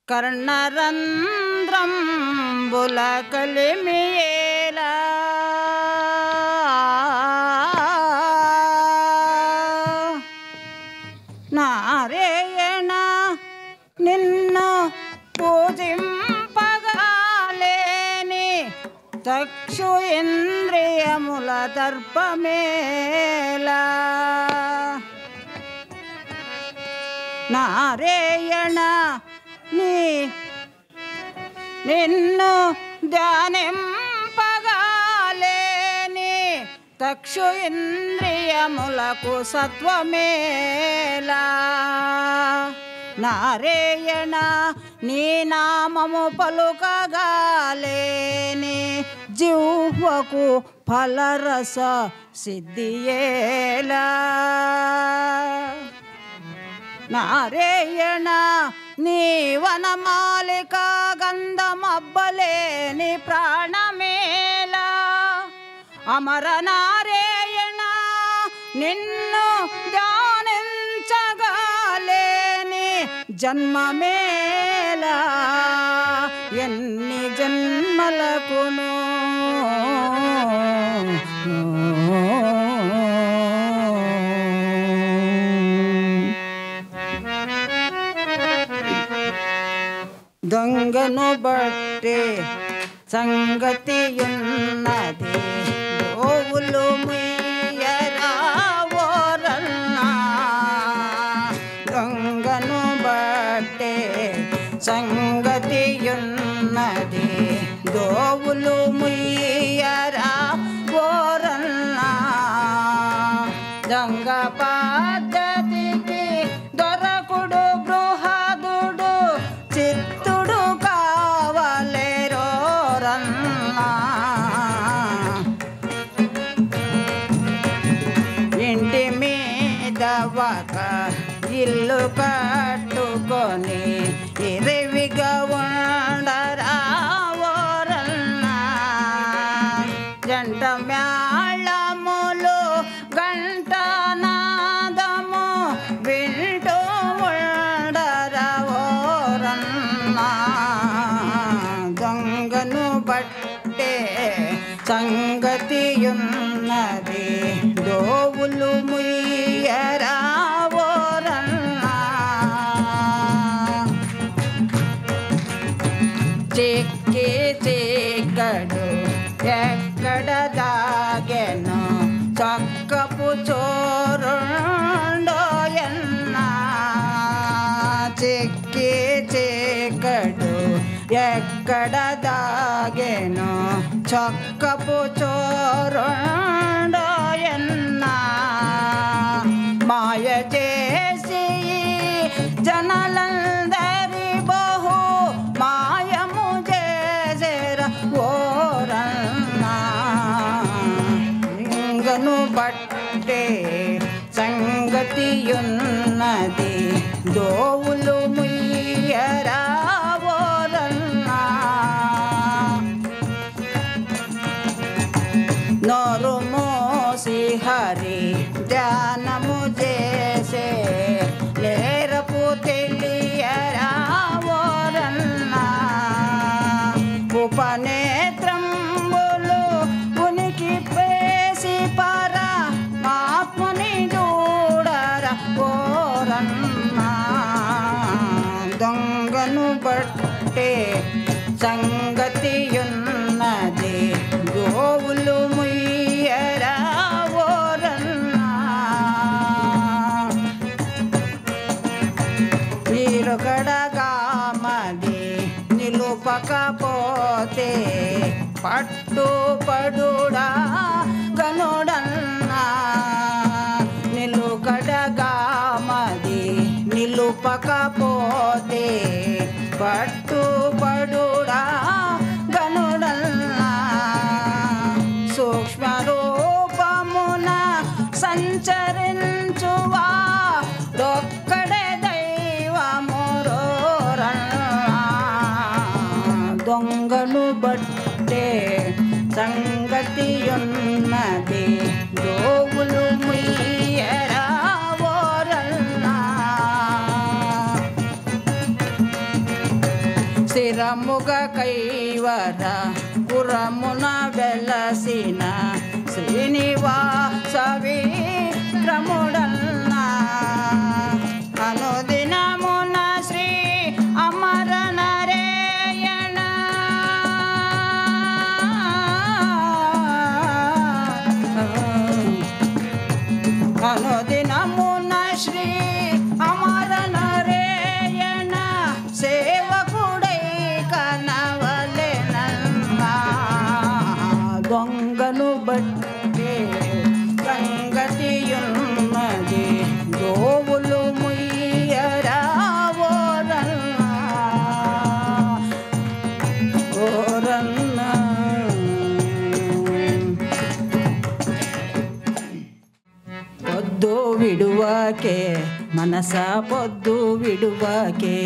కర్ణరంధ్రంబుల కలిమియేలా నారాయణ నిన్ను పూజింపగాలేని చక్షు ఇంద్రియముల దర్పమేలా నారాయణ నిన్ను ధ్యానింపగాలేని చక్షు ఇంద్రియములకు సత్వమేలా నారాయణ నీ నామము పలుకగాలేని జిహ్వకు ఫలరస సిద్ధియేలా నారాయణ నీ వనమాలిక గంధమబ్బలేని ప్రాణమేలా అమర నారాయణ నిన్ను ధ్యానించగాలేని జన్మమేలా ఎన్ని జన్మలకును దొంగను బట్టి సంగతియున్నది గోవులు ముయ్యరా ఓరన్నా దొంగను బట్టి సంగతియున్నది గోవులు ముయ్యరా ఓరన్నా దొంగ పద్ధతికి దొరకుడు బృహదుడు చిత్తుడు కావలేరోరన్నా ఇంటి మీద ఒక ఇల్లు కట్టుకొని ఇరవిగా ఉండరా ఓరన్నా జంట మేళములు గంట నాదము వింటూ ఉండరా ఓరన్నా దొంగను బట్టే సంగతియున్నది దోవులు ముయ్యరా ఓరన్నా చిక్కి చిక్కడు ఎక్కడ దాగెను చక్కపు చోరుండోయన్నా చిక్కి చిక్కడు ఎక్కడ దాగెను చక్కపు చోరుండోయన్నా మాయ చేసి జనలందరి బహు మాయము చేసేర ఓరన్నా లింగను బట్టే సంగతియున్నది దోవులు ముయ్యరా ఓరన్నా నోరు మోసి హరి ధ్యానము చేసే లేరపు తెలియరా ఓరన్నా ఉపనేత్రంబులు ఉనికి పేసి పర ఆత్మని చూడరా ఓరన్నా దొంగను బట్టే సంగతియున్నది గోవులు ముయ్యరా ఓరన్నా నిలుకడగామది నిలుపకపోతే పట్టుపడుడా గనుడన్నా నిలుకడగామది నిలుపకపోతే పట్టుపడుడా గనుడన్నా సూక్ష్మ రూపమున సంచరించువా దొక్కడే దైవమురోరన్నా దొంగను బట్టే సంగతియున్నది గోవులు ముయ్యరా ఓరన్నా స్థిరముగ కైవర పురమున వెలసిన శ్రీనివాస విక్రముడన్నా అనుదినమున శ్రీ అమర నారాయణ అనుదినమున శ్రీ అమర నారాయణ సేవకుడై కనవలెనన్నా దొంగను బట్టే సంగతియున్నది దోవులు ముయ్యరా ఓరన్నా ఓరన్నా పొద్దు విడువకే మనస పొద్దు విడువకే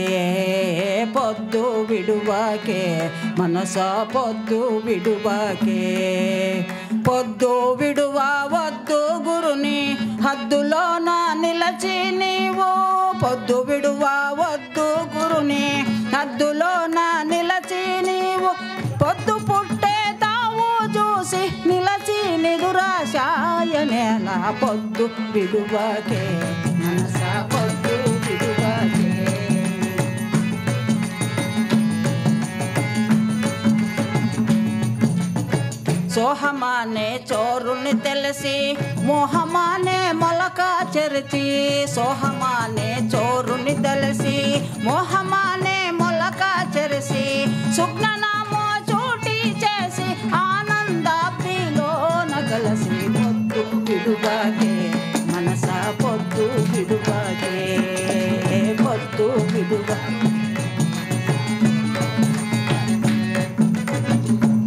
పొద్దు విడువకే మనస పొద్దు విడువకే పొద్దు విడువా వద్దు గురుని హద్దులోన నిలచి నీవు పొద్దు విడువా వద్దు గురుని హద్దులోన నిలచి నీవు పొద్దు పుట్టే తావు చూసి నిలచి నిదురాశాయనేలా పొద్దు విడువకే మనస పొద్దు విడువకే సోహమానే చోరుని తెలిసి మోహమానే మొలక చెరిచి సోహమానే చోరుని తెలిసి మోహమానే మొలక చెరిసి సుజ్ఞనామో చూటి చేసి ఆనందాబ్దిలో నగలసి పొద్దు విడువకే మనస పొద్దు విడువకే పొద్దు విడువకే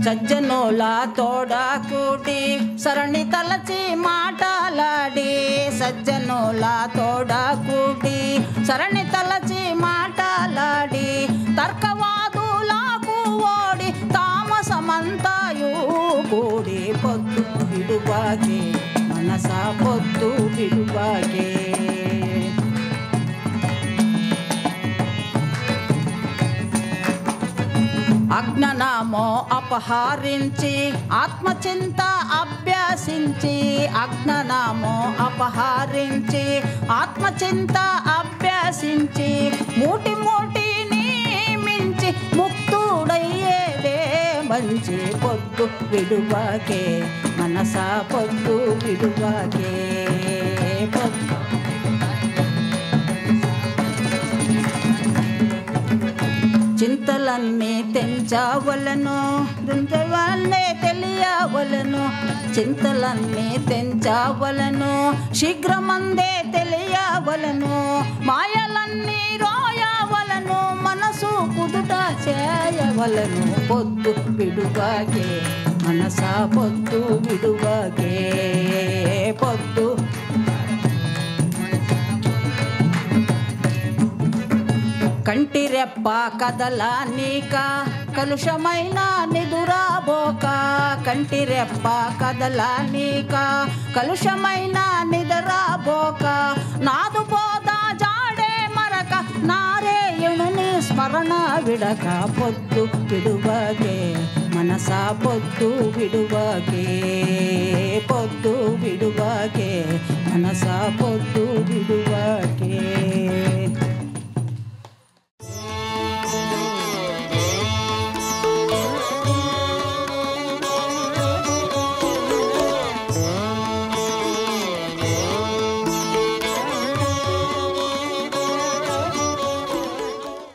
సజ్జనుల తోడ కూడి సరణి తలచి మాటలాడి సజ్జనుల తోడ కూడి సరణి తలచి మాటలాడి తర్కవాదులకు ఓడి తామసమంతాయు కూడి పొద్దు విడువకే మనస పొద్దు విడువకే అజ్ఞానమో అపహరించి ఆత్మచింత అభ్యసించి అజ్ఞానమో అపహరించి ఆత్మచింత అభ్యసించి మూటి మూటిని మించి ముక్తుడయ్యేదే మంచి పొద్దు విడువకే మనస పొద్దు విడువకే పొద్దు చింతలన్నీ తెంచవలను రుంజవల్లే తెలియవలను చింతలన్నీ తెంచవలను శీఘ్రమందే తెలియవలను మాయలన్నీ రోయవలను మనసు కుదుట చేయవలను పొద్దు విడువకే మనస పొద్దు విడువకే పొద్దు కంటి రెప్ప కదలా నీక కలుషమైన నిదురాబోక కంటి రెప్ప కదలా నీక కలుషమైన నిదురాబోక నాదు పోదా జాడే మరక నారాయణుని స్మరణ విడక పొద్దు విడువకే మనస పొద్దు విడువకే